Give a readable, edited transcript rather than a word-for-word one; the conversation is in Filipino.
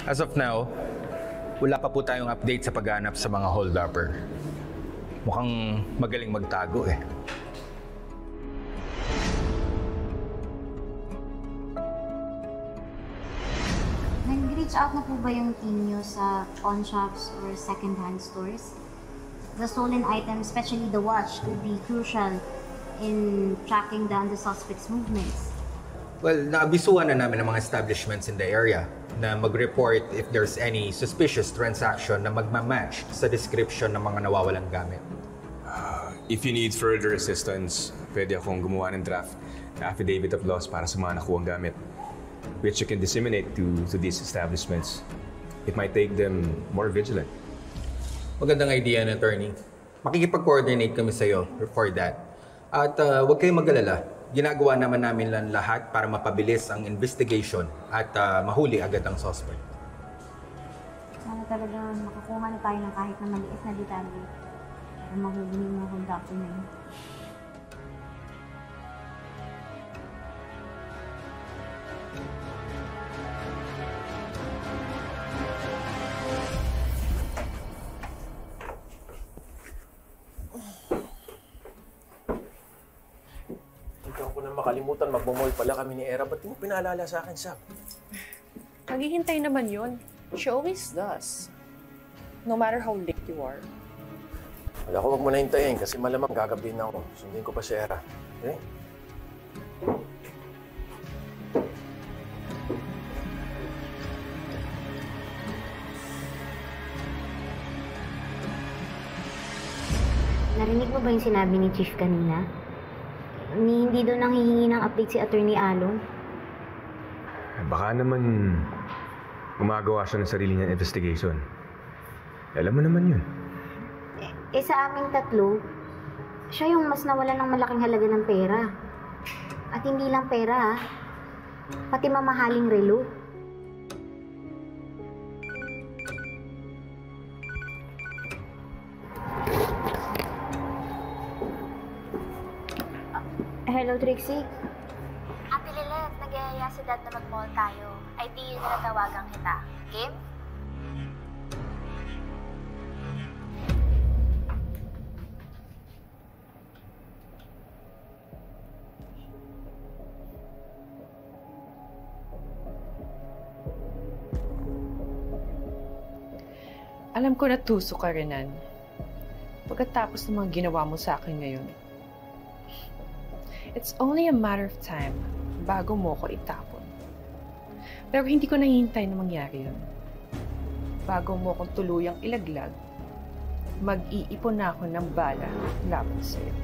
As of now, wala pa po tayong update sa paghanap sa mga hold-upper. Mukhang magaling magtago eh. Nag-reach out na po ba yung team nyo sa pawn shops or second-hand stores? The stolen items, especially the watch, could be crucial in tracking down the suspect's movements. Well, naabisuhan na namin ang mga establishments in the area na mag-report if there's any suspicious transaction na magmamatch sa description ng mga nawawalang gamit. If you need further assistance, pwede akong gumawa ng draft na affidavit of loss para sa mga nakuwang gamit, which you can disseminate to these establishments. It might take them more vigilant. Magandang idea, attorney. Makikipag-coordinate kami sa iyo for that. At huwag kayong mag-alala. Ginagawa naman namin lang lahat para mapabilis ang investigation at mahuli agad ang suspect. Sana talaga makakuha na tayo ng kahit na maliit na detalye para mahuli yung mga hold-upper na yun. Makalimutan, magmamall pala kami ni Era. Ba't di mo pinaalala sa akin, Sam? Naghihintay naman yun. She always does. No matter how late you are. Wala ko, wag mo na hintayin kasi malamang gagabihin na ako. Sundin ko pa si Era. Okay? Narinig mo ba yung sinabi ni Chief kanina? Hindi doon nanghihingi ng update si Attorney Alon? Baka naman gumagawa siya ng sarili niyang investigation. Alam mo naman yun. Sa aming tatlo, siya yung mas nawala ng malaking halaga ng pera. At hindi lang pera, pati mamahaling relo. Hello, Trixie. Ate Lilet, nag-iaya si Dad na mag-mall tayo. Ay di yun na tawagan kita. Game? Alam ko na tuso ka, Renan. Pagkatapos ng mga ginawa mo sa akin ngayon. It's only a matter of time bago mo ko itapon. Pero hindi ko nahihintay na mangyari yun. Bago mo kong tuluyang ilaglag, mag-iipon na ako ng bala laban sa'yo.